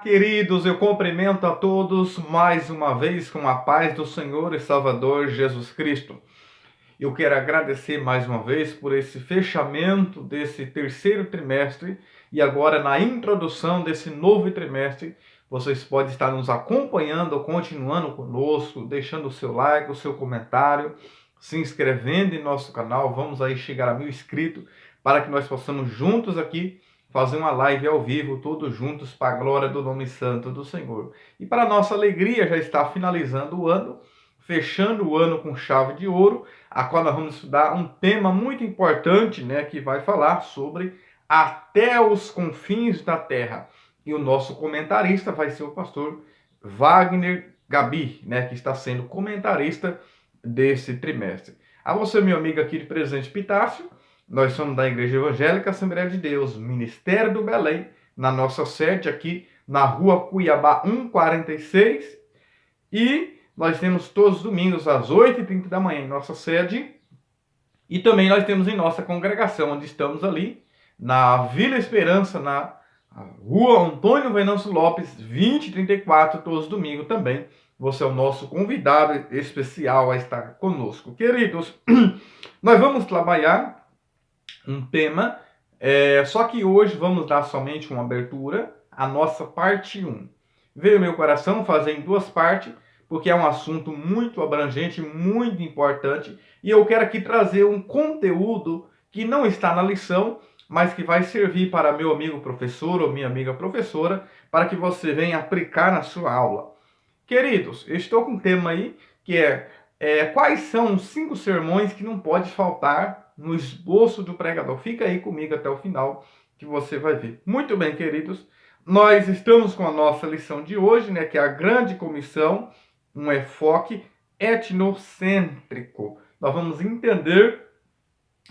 Queridos, eu cumprimento a todos mais uma vez com a paz do Senhor e Salvador Jesus Cristo. Eu quero agradecer mais uma vez por esse fechamento desse terceiro trimestre e agora na introdução desse novo trimestre. Vocês podem estar nos acompanhando, continuando conosco, deixando o seu like, o seu comentário, se inscrevendo em nosso canal. Vamos aí chegar a 1000 inscritos para que nós possamos juntos aqui fazer uma live ao vivo, todos juntos, para a glória do nome santo do Senhor. E para nossa alegria, já está finalizando o ano, fechando o ano com chave de ouro, a qual nós vamos estudar um tema muito importante, né, que vai falar sobre até os confins da terra. E o nosso comentarista vai ser o pastor Wagner Gabi, né, que está sendo comentarista desse trimestre. A você, meu amigo aqui de Presidente Epitácio, nós somos da Igreja Evangélica Assembleia de Deus, Ministério do Belém, na nossa sede aqui na rua Cuiabá 146. E nós temos todos os domingos às 8h30 da manhã em nossa sede. E também nós temos em nossa congregação, onde estamos ali, na Vila Esperança, na rua Antônio Venâncio Lopes, 2034, todos os domingos também. Você é o nosso convidado especial a estar conosco. Queridos, nós vamos trabalhar um tema, só que hoje vamos dar somente uma abertura, a nossa parte 1. Veio meu coração fazer em duas partes, porque é um assunto muito abrangente, muito importante, e eu quero aqui trazer um conteúdo que não está na lição, mas que vai servir para meu amigo professor ou minha amiga professora, para que você venha aplicar na sua aula. Queridos, eu estou com um tema aí que quais são os 5 sermões que não pode faltar no esboço do pregador. Fica aí comigo até o final que você vai ver. Muito bem, queridos, nós estamos com a nossa lição de hoje, né, que é a grande comissão, um enfoque etnocêntrico. Nós vamos entender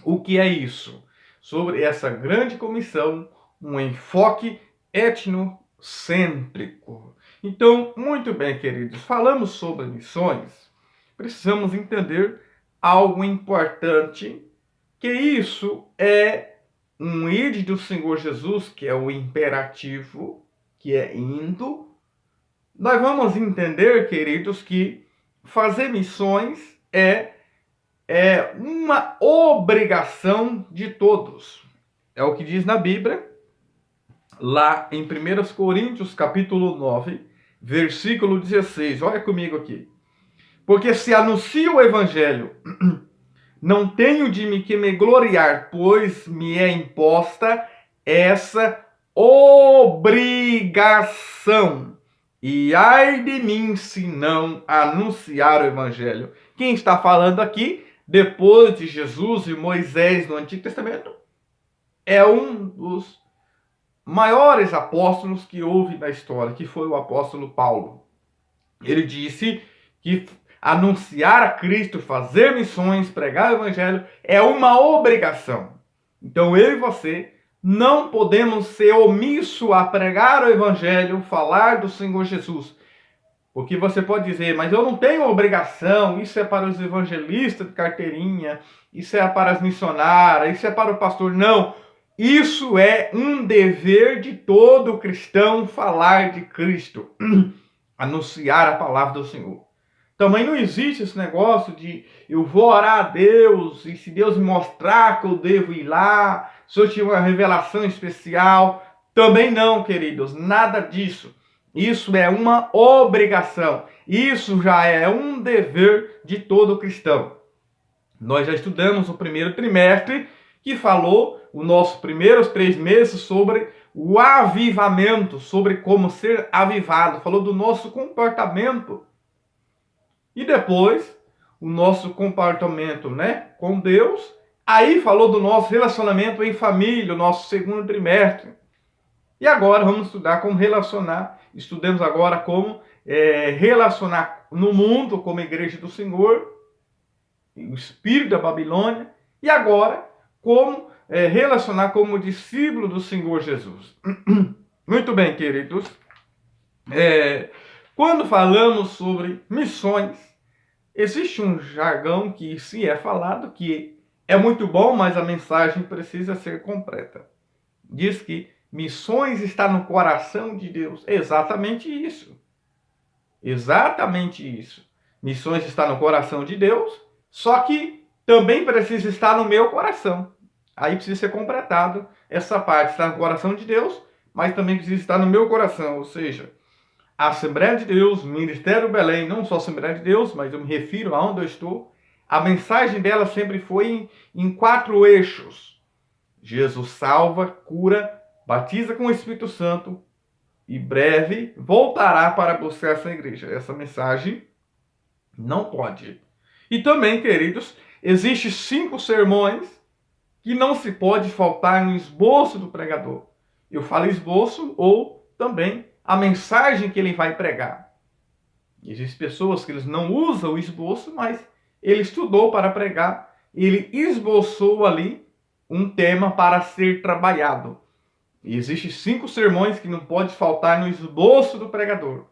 o que é isso, sobre essa grande comissão, um enfoque etnocêntrico. Então, muito bem, queridos, falamos sobre missões, precisamos entender algo importante, que isso é um ide do Senhor Jesus, que é o imperativo, que é indo. Nós vamos entender, queridos, que fazer missões é uma obrigação de todos. É o que diz na Bíblia, lá em 1 Coríntios, capítulo 9, versículo 16. Olha comigo aqui. Porque se anuncio o evangelho, não tenho de me gloriar, pois me é imposta essa obrigação. E ai de mim se não anunciar o evangelho. Quem está falando aqui, depois de Jesus e Moisés no Antigo Testamento, é um dos maiores apóstolos que houve na história, que foi o apóstolo Paulo. Ele disse que anunciar a Cristo, fazer missões, pregar o evangelho é uma obrigação. Então eu e você não podemos ser omisso a pregar o evangelho, falar do Senhor Jesus. Porque você pode dizer, mas eu não tenho obrigação, isso é para os evangelistas de carteirinha, isso é para as missionárias, isso é para o pastor. Não, isso é um dever de todo cristão falar de Cristo, anunciar a palavra do Senhor. Também não existe esse negócio de eu vou orar a Deus e se Deus me mostrar que eu devo ir lá, se eu tiver uma revelação especial. Também não, queridos, nada disso. Isso é uma obrigação. Isso já é um dever de todo cristão. Nós já estudamos o primeiro trimestre, que falou os nossos primeiros 3 meses sobre o avivamento, sobre como ser avivado. Falou do nosso comportamento. E depois, o nosso comportamento, né, com Deus. Aí falou do nosso relacionamento em família, o nosso segundo trimestre. E agora vamos estudar como relacionar. Estudemos agora como relacionar no mundo como igreja do Senhor, o espírito da Babilônia. E agora, como relacionar como discípulo do Senhor Jesus. Muito bem, queridos. Quando falamos sobre missões, existe um jargão que se é falado que é muito bom, mas a mensagem precisa ser completa. Diz que Missões está no coração de Deus. É exatamente isso. Exatamente isso. Missões está no coração de Deus, só que também precisa estar no meu coração. Aí precisa ser completado essa parte. Está no coração de Deus, mas também precisa estar no meu coração. Ou seja, a Assembleia de Deus, Ministério Belém, não só a Assembleia de Deus, mas eu me refiro aonde eu estou. A mensagem dela sempre foi em 4 eixos. Jesus salva, cura, batiza com o Espírito Santo e breve voltará para buscar essa igreja. Essa mensagem não pode. E também, queridos, existem 5 sermões que não se pode faltar no esboço do pregador. Eu falo esboço ou também a mensagem que ele vai pregar. Existem pessoas que eles não usam o esboço, mas ele estudou para pregar, ele esboçou ali um tema para ser trabalhado. E existem 5 sermões que não pode faltar no esboço do pregador.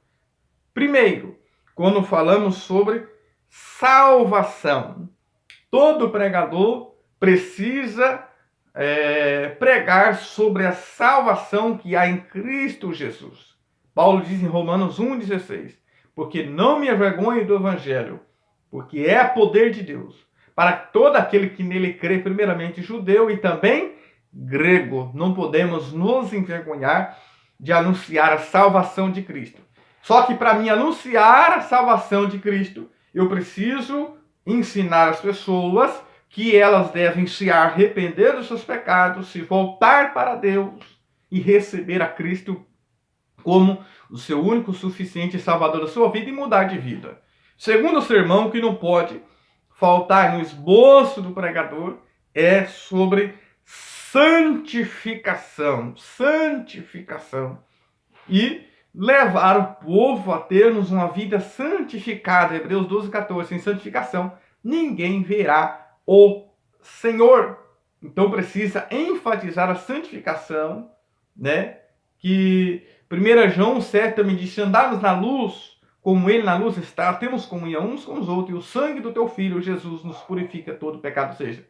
Primeiro, quando falamos sobre salvação. Todo pregador precisa pregar sobre a salvação que há em Cristo Jesus. Paulo diz em Romanos 1,16, porque não me envergonho do Evangelho, porque é poder de Deus, para todo aquele que nele crê, primeiramente judeu e também grego. Não podemos nos envergonhar de anunciar a salvação de Cristo. Só que para mim anunciar a salvação de Cristo, eu preciso ensinar as pessoas que elas devem se arrepender dos seus pecados, se voltar para Deus e receber a Cristo como o seu único, suficiente Salvador da sua vida e mudar de vida. Segundo sermão que não pode faltar no esboço do pregador é sobre santificação. Santificação. E levar o povo a termos uma vida santificada. Hebreus 12:14. Sem santificação, ninguém verá o Senhor. Então precisa enfatizar a santificação, né? Que 1 João 7 também diz: se andarmos na luz, como ele na luz está, temos comunhão uns com os outros, e o sangue do teu Filho, Jesus, nos purifica todo o pecado. Ou seja,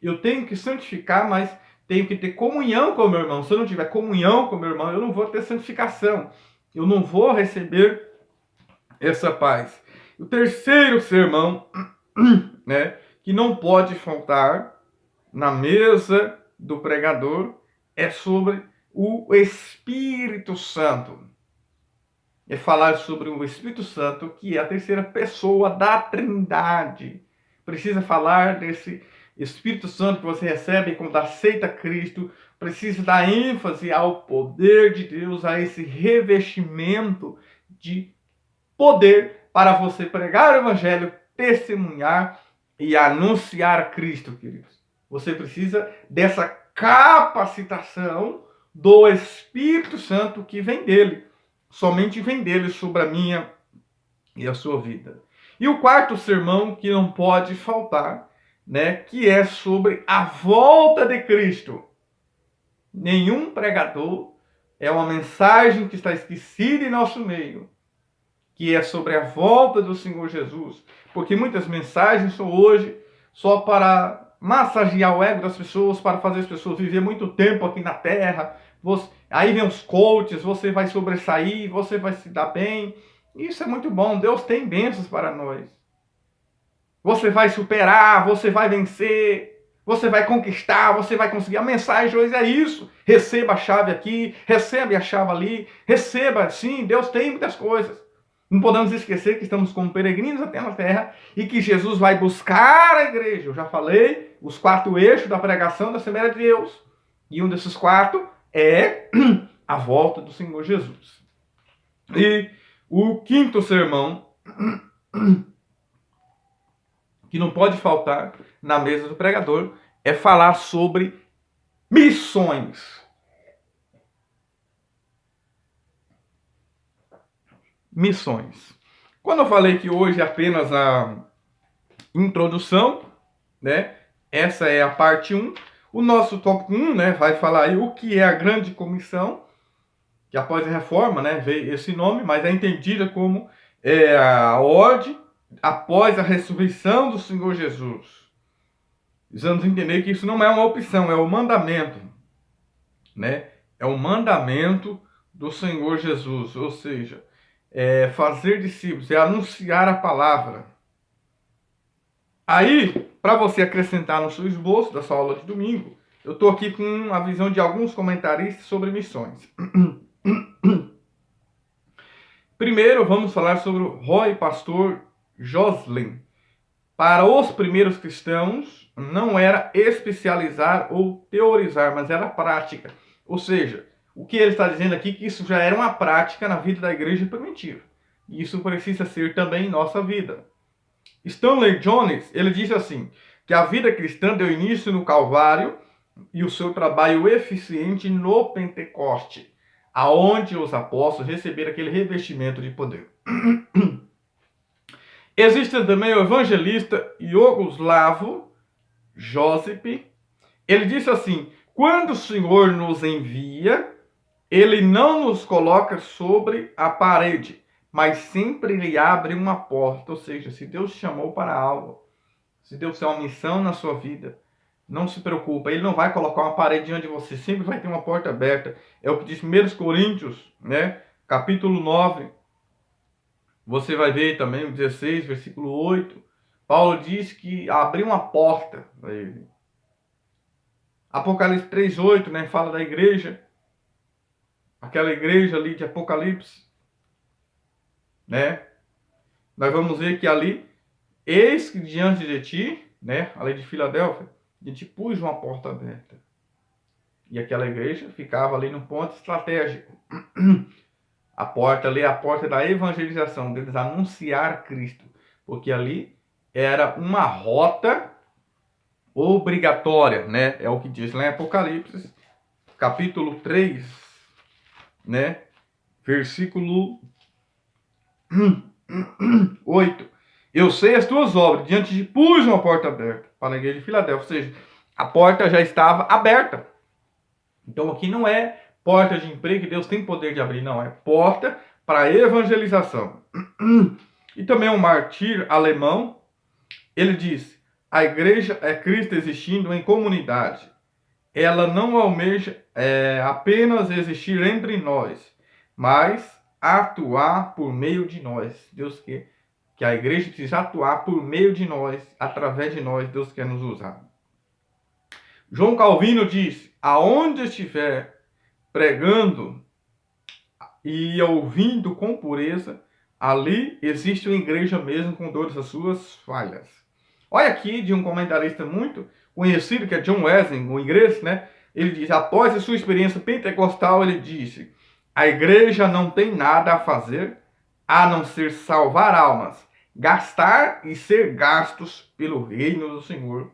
eu tenho que santificar, mas tenho que ter comunhão com o meu irmão. Se eu não tiver comunhão com o meu irmão, eu não vou ter santificação. Eu não vou receber essa paz. O terceiro sermão, né, que não pode faltar na mesa do pregador é sobre o Espírito Santo. É falar sobre o Espírito Santo, que é a terceira pessoa da Trindade. Precisa falar desse Espírito Santo que você recebe quando aceita Cristo. Precisa dar ênfase ao poder de Deus, a esse revestimento de poder para você pregar o Evangelho, testemunhar e anunciar Cristo, queridos. Você precisa dessa capacitação do Espírito Santo que vem dele. Somente vem dele sobre a minha e a sua vida. E o quarto sermão que não pode faltar, né, que é sobre a volta de Cristo. Nenhum pregador é uma mensagem que está esquecida em nosso meio, que é sobre a volta do Senhor Jesus. Porque muitas mensagens são hoje só para massagear o ego das pessoas, para fazer as pessoas viver muito tempo aqui na terra. Aí vem os coaches, você vai sobressair, você vai se dar bem. Isso é muito bom, Deus tem bênçãos para nós. Você vai superar, você vai vencer, você vai conquistar, você vai conseguir. A mensagem hoje é isso. Receba a chave aqui, recebe a chave ali, receba, sim, Deus tem muitas coisas. Não podemos esquecer que estamos como peregrinos até na terra e que Jesus vai buscar a igreja. Eu já falei, os 4 eixos da pregação da Assembleia de Deus. E um desses 4 é a volta do Senhor Jesus. E o quinto sermão, que não pode faltar na mesa do pregador, é falar sobre missões. Missões. Quando eu falei que hoje é apenas a introdução, né? Essa é a parte 1. O nosso tópico 1, né, vai falar aí o que é a grande comissão, que após a reforma, né, veio esse nome, mas é entendida como a ordem após a ressurreição do Senhor Jesus. Precisamos entender que isso não é uma opção, é um mandamento, né? É um mandamento do Senhor Jesus, ou seja, fazer discípulos, é anunciar a palavra. Aí, para você acrescentar no seu esboço da sua aula de domingo, eu estou aqui com a visão de alguns comentaristas sobre missões. Primeiro, vamos falar sobre o Roy Pastor Joslin. Para os primeiros cristãos, não era especializar ou teorizar, mas era prática. Ou seja, o que ele está dizendo aqui é que isso já era uma prática na vida da igreja primitiva. E isso precisa ser também em nossa vida. Stanley Jones, ele diz assim, que a vida cristã deu início no Calvário e o seu trabalho eficiente no Pentecoste, aonde os apóstolos receberam aquele revestimento de poder. Existe também o evangelista Yugoslavo Josip. Ele disse assim, quando o Senhor nos envia, ele não nos coloca sobre a parede, mas sempre lhe abre uma porta. Ou seja, se Deus te chamou para algo, se Deus tem uma missão na sua vida, não se preocupa, ele não vai colocar uma parede diante de você, sempre vai ter uma porta aberta. É o que diz 1 Coríntios, né? Capítulo 9. Você vai ver também o 16, versículo 8. Paulo diz que abriu uma porta para ele. Apocalipse 3:8, né? Fala da igreja. Aquela igreja ali de Apocalipse, né? Nós vamos ver que ali, eis que diante de ti, né? A lei de Filadélfia, e te pus uma porta aberta. E aquela igreja ficava ali num ponto estratégico. A porta ali é a porta da evangelização, deles anunciar Cristo. Porque ali era uma rota obrigatória, né? É o que diz lá em Apocalipse, capítulo 3, né? Versículo 8. Eu sei as tuas obras, diante de pus uma porta aberta para a igreja de Filadélfia. Ou seja, a porta já estava aberta. Então aqui não é porta de emprego que Deus tem poder de abrir, não. É porta para a evangelização. E também um mártir alemão, ele diz, a igreja é Cristo existindo em comunidade. Ela não almeja apenas existir entre nós, mas atuar por meio de nós. Deus quer que a igreja precisa atuar por meio de nós, através de nós, Deus quer nos usar. João Calvino diz, aonde estiver pregando e ouvindo com pureza, ali existe uma igreja mesmo com todas as suas falhas. Olha aqui de um comentarista muito conhecido, que é John Wesley, um inglês, né? Ele diz, após a sua experiência pentecostal, ele disse, a igreja não tem nada a fazer a não ser salvar almas, gastar e ser gastos pelo reino do Senhor.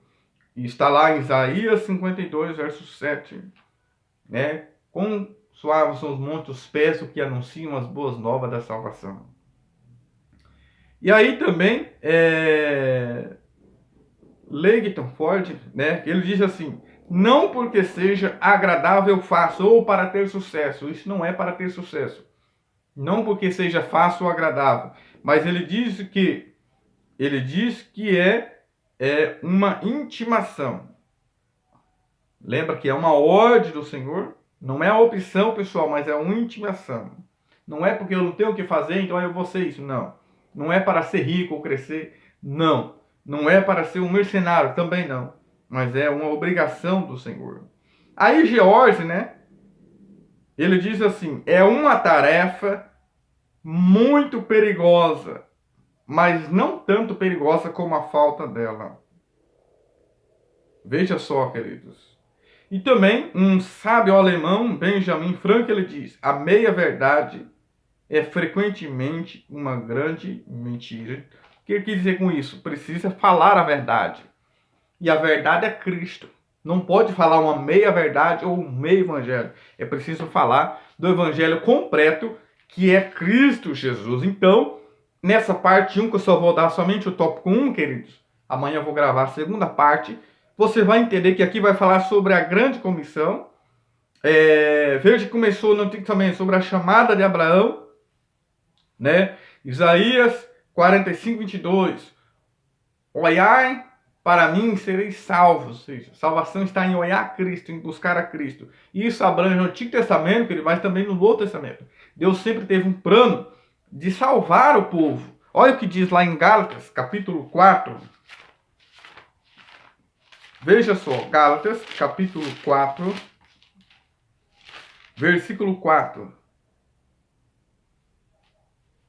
E está lá em Isaías 52, verso 7. Né? Quão suaves são os montes, os pés que anunciam as boas novas da salvação. E aí também, Leighton Ford, né? Ele diz assim, não porque seja agradável faço ou para ter sucesso. Isso não é para ter sucesso. Não porque seja fácil ou agradável. Mas ele diz que é uma intimação. Lembra que é uma ordem do Senhor? Não é a opção, pessoal, mas é uma intimação. Não é porque eu não tenho o que fazer, então eu vou ser isso. Não. Não é para ser rico ou crescer. Não. Não é para ser um mercenário. Também não. Mas é uma obrigação do Senhor. Aí George, né? Ele diz assim, é uma tarefa muito perigosa, mas não tanto perigosa como a falta dela. Veja só, queridos. E também um sábio alemão, Benjamin Franklin, ele diz, a meia-verdade é frequentemente uma grande mentira. O que ele quer dizer com isso? Precisa falar a verdade. E a verdade é Cristo. Não pode falar uma meia-verdade ou um meio-evangelho. É preciso falar do evangelho completo, que é Cristo Jesus. Então, nessa parte 1, que eu só vou dar somente o tópico 1, queridos, amanhã eu vou gravar a segunda parte, você vai entender que aqui vai falar sobre a grande comissão. Veja que começou no Antigo Testamento sobre a chamada de Abraão, né? Isaías 45:22. Olhai para mim sereis salvos. Ou seja, salvação está em olhar a Cristo, em buscar a Cristo. E isso abrange o Antigo Testamento, mas também no Novo Testamento. Deus sempre teve um plano de salvar o povo. Olha o que diz lá em Gálatas, capítulo 4. Veja só, Gálatas, capítulo 4, versículo 4.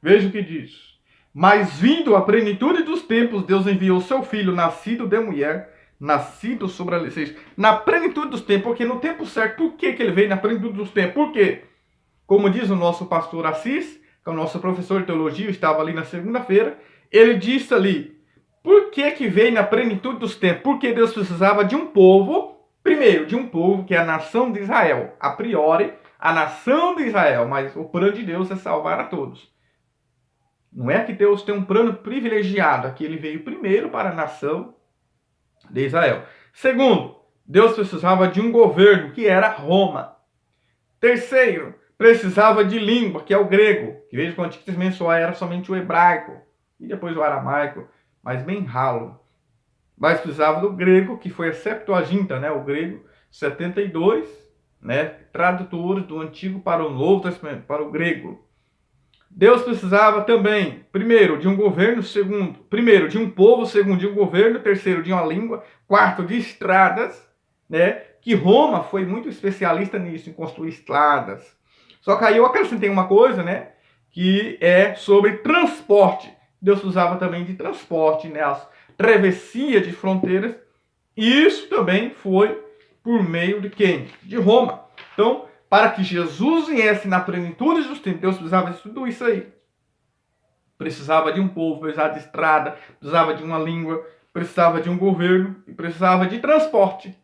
Veja o que diz. Mas vindo a plenitude dos tempos, Deus enviou seu filho, nascido de mulher, nascido sobre a lei. Ou seja, na plenitude dos tempos, porque no tempo certo, por que ele veio na plenitude dos tempos? Por quê? Como diz o nosso pastor Assis, que é o nosso professor de teologia, estava ali na segunda-feira, ele disse ali, por que veio na plenitude dos tempos? Porque Deus precisava de um povo, primeiro, de um povo que é a nação de Israel. A priori, a nação de Israel, mas o plano de Deus é salvar a todos. Não é que Deus tem um plano privilegiado, aqui ele veio primeiro para a nação de Israel. Segundo, Deus precisava de um governo, que era Roma. Terceiro, precisava de língua, que é o grego, que veja que o Antigo Testamento só era somente o hebraico, e depois o aramaico, mas bem ralo. Mas precisava do grego, que foi a Septuaginta, né? O grego 72, né? Tradutores do Antigo para o Novo Testamento, para o grego. Deus precisava também, primeiro, de um governo, segundo, primeiro, de um povo, segundo, de um governo, terceiro, de uma língua, quarto, de estradas, né? Que Roma foi muito especialista nisso, em construir estradas. Só que aí eu acrescentei uma coisa, né? Que é sobre transporte. Deus precisava também de transporte, né? As travessias de fronteiras. E isso também foi por meio de quem? De Roma. Então, para que Jesus viesse na plenitude dos tempos, Deus precisava de tudo isso aí. Precisava de um povo, precisava de estrada, precisava de uma língua, precisava de um governo e precisava de transporte.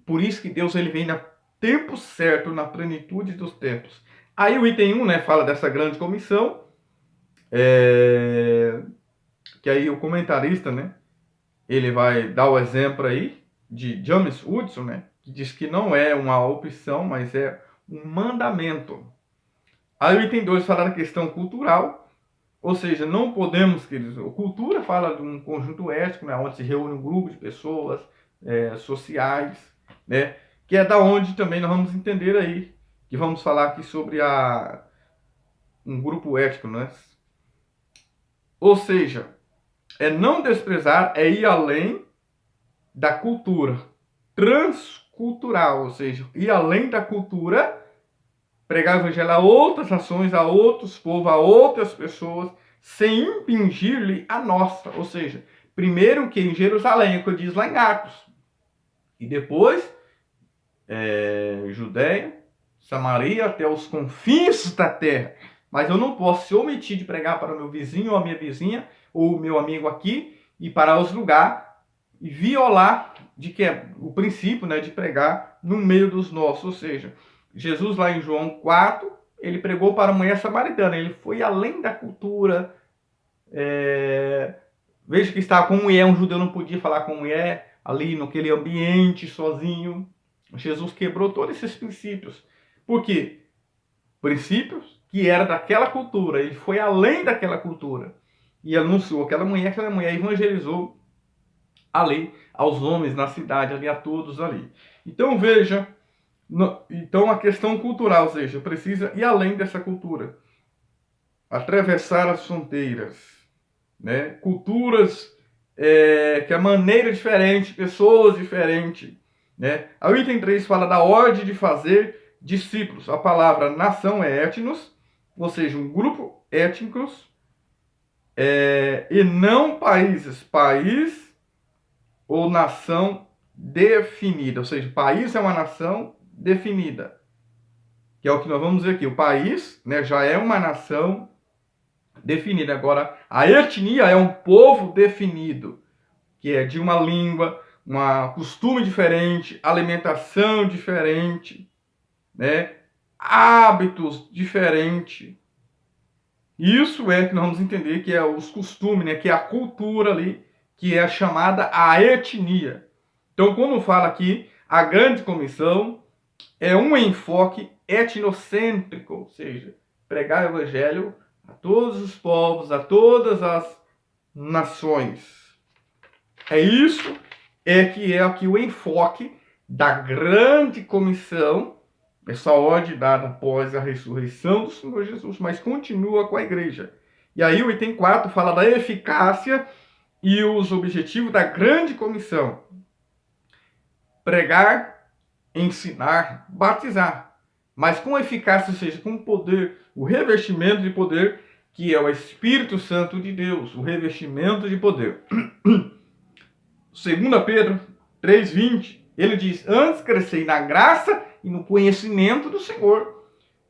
Por isso que Deus ele vem no tempo certo, na plenitude dos tempos. Aí o item 1, né, fala dessa grande comissão, que aí o comentarista, né, ele vai dar o exemplo aí de James Woodson, né, que diz que não é uma opção, mas é um mandamento. Aí o item 2 fala da questão cultural, ou seja, não podemos, queridos, a cultura fala de um conjunto ético, né, onde se reúne um grupo de pessoas sociais, né, que é da onde também nós vamos entender aí, que vamos falar aqui sobre um grupo ético, né? Ou seja, é não desprezar, é ir além da cultura transcultural, ou seja, ir além da cultura, pregar o evangelho a outras nações, a outros povos, a outras pessoas, sem impingir-lhe a nossa. Ou seja, primeiro que em Jerusalém, é o que diz lá em Atos, e depois Judéia, Samaria, até os confins da terra. Mas eu não posso se omitir de pregar para o meu vizinho ou a minha vizinha, ou o meu amigo aqui, e para os lugares, e violar de que é o princípio, né, de pregar no meio dos nossos. Ou seja, Jesus lá em João 4, ele pregou para a mulher samaritana, ele foi além da cultura. Veja que estava com mulher, um judeu não podia falar com mulher, ali naquele ambiente sozinho. Jesus quebrou todos esses princípios. Por quê? Princípios que era daquela cultura, ele foi além daquela cultura e anunciou aquela mulher evangelizou ali aos homens na cidade, ali a todos ali. Então veja, então a questão cultural, ou seja, precisa ir além dessa cultura, atravessar as fronteiras, né? Culturas que a maneira diferente, pessoas diferentes, né? O item 3 fala da ordem de fazer discípulos. A palavra nação é etnos, ou seja, um grupo étnicos, e não países. País ou nação definida, ou seja, país é uma nação definida, que é o que nós vamos ver aqui. O país, né, já é uma nação definida. Agora, a etnia é um povo definido, que é de uma língua, um costume diferente, alimentação diferente, né, hábitos diferentes. Isso é que nós vamos entender que é os costumes, né, que é a cultura ali, que é chamada a etnia. Então, quando fala aqui, a grande comissão é um enfoque etnocêntrico, ou seja, pregar o evangelho a todos os povos, a todas as nações. É isso é aqui o enfoque da grande comissão, essa ordem dada após a ressurreição do Senhor Jesus, mas continua com a igreja. E aí o item 4 fala da eficácia e os objetivos da grande comissão: pregar, ensinar, batizar, mas com eficácia, ou seja, com poder, o revestimento de poder, que é o Espírito Santo de Deus, o revestimento de poder. 2 Pedro 3,20, ele diz: antes crescei na graça e no conhecimento do Senhor.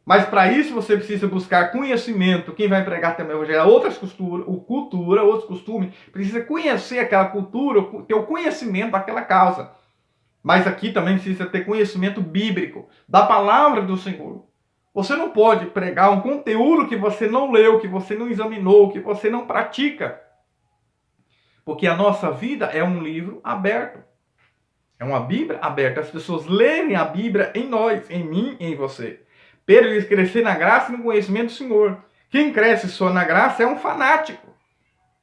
Mas para isso você precisa buscar conhecimento. Quem vai pregar também hoje é outras cultura, outros costumes. Precisa conhecer aquela cultura, ter o conhecimento daquela causa. Mas aqui também precisa ter conhecimento bíblico, da palavra do Senhor. Você não pode pregar um conteúdo que você não leu, que você não examinou, que você não pratica. Porque a nossa vida é um livro aberto. É uma Bíblia aberta. As pessoas lerem a Bíblia em nós, em mim, em você. Pedro diz: crescer na graça e no conhecimento do Senhor. Quem cresce só na graça é um fanático.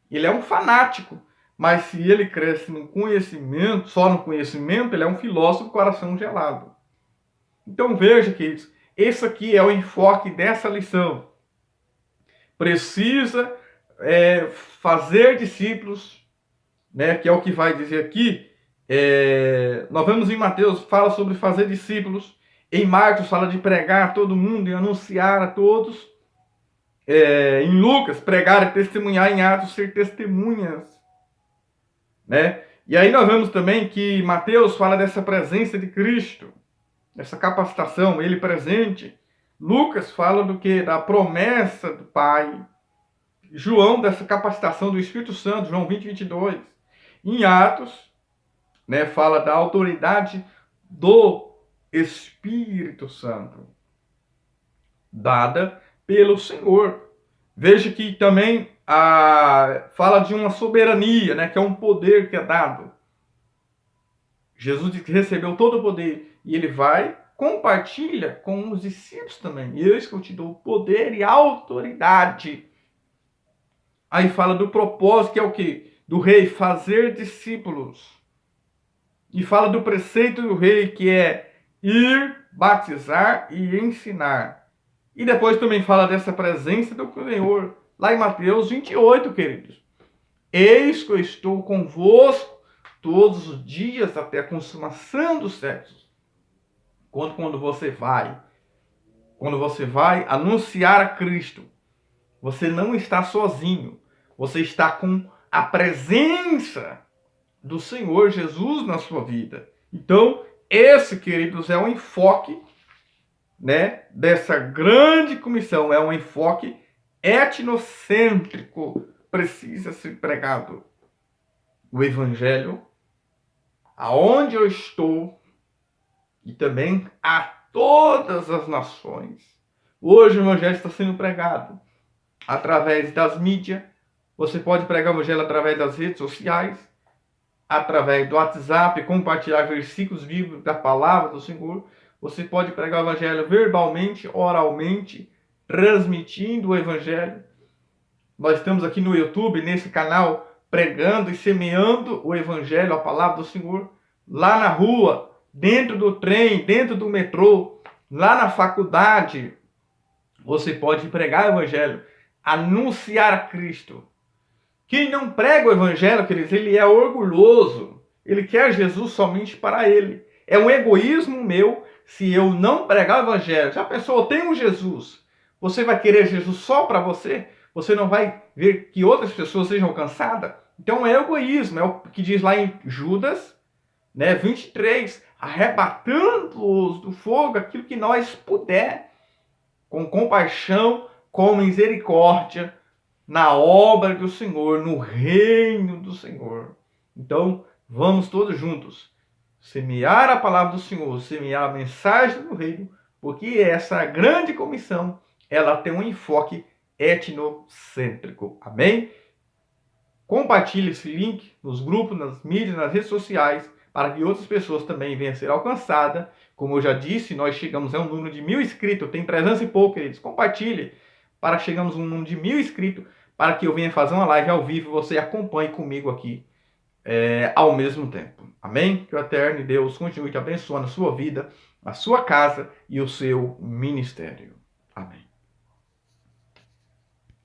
Ele é um fanático. Mas se ele cresce no conhecimento, só no conhecimento, ele é um filósofo coração gelado. Então veja, queridos, esse aqui é o enfoque dessa lição. Precisa fazer discípulos, né, que é o que vai dizer aqui. Nós vemos em Mateus, fala sobre fazer discípulos. Em Marcos fala de pregar a todo mundo e anunciar a todos. Em Lucas, pregar e testemunhar. Em Atos, ser testemunhas. Né? E aí nós vemos também que Mateus fala dessa presença de Cristo, dessa capacitação, ele presente. Lucas fala do que? Da promessa do Pai. João, dessa capacitação do Espírito Santo, João 20:22. Em Atos, né, fala da autoridade do Espírito Santo, dada pelo Senhor. Veja que também fala de uma soberania, né, que é um poder que é dado. Jesus diz que recebeu todo o poder e ele vai, compartilha com os discípulos também. E eis que eu te dou poder e autoridade. Aí fala do propósito, que é o quê? Do rei, fazer discípulos. E fala do preceito do rei, que é ir, batizar e ensinar. E depois também fala dessa presença do Senhor, lá em Mateus 28, queridos. Eis que eu estou convosco todos os dias até a consumação dos séculos. Quando você vai anunciar a Cristo, você não está sozinho. Você está com a presença do Senhor Jesus na sua vida. Então, esse, queridos, é um enfoque, né, dessa grande comissão. É um enfoque etnocêntrico. Precisa ser pregado o Evangelho aonde eu estou e também a todas as nações. Hoje o Evangelho está sendo pregado através das mídias. Você pode pregar o Evangelho através das redes sociais, através do WhatsApp, compartilhar versículos bíblicos da palavra do Senhor. Você pode pregar o Evangelho verbalmente, oralmente, transmitindo o Evangelho. Nós estamos aqui no YouTube, nesse canal, pregando e semeando o Evangelho, a palavra do Senhor. Lá na rua, dentro do trem, dentro do metrô, lá na faculdade, você pode pregar o Evangelho, anunciar a Cristo. Quem não prega o Evangelho, queridos, ele é orgulhoso. Ele quer Jesus somente para ele. É um egoísmo meu se eu não pregar o Evangelho. Já pensou, eu tenho Jesus. Você vai querer Jesus só para você? Você não vai ver que outras pessoas sejam alcançadas? Então é egoísmo. É o que diz lá em Judas, né, 23. Arrebatando-os do fogo aquilo que nós puder. Com compaixão, com misericórdia, na obra do Senhor, no reino do Senhor. Então, vamos todos juntos semear a palavra do Senhor, semear a mensagem do reino, porque essa grande comissão, ela tem um enfoque etnocêntrico. Amém? Compartilhe esse link nos grupos, nas mídias, nas redes sociais, para que outras pessoas também venham a ser alcançadas. Como eu já disse, nós chegamos a um número de 1.000 inscritos, tem 300 e pouco, queridos. Compartilhe para chegarmos a um número de 1.000 inscritos, para que eu venha fazer uma live ao vivo e você acompanhe comigo aqui ao mesmo tempo. Amém? Que o eterno Deus continue te abençoando a sua vida, a sua casa e o seu ministério. Amém.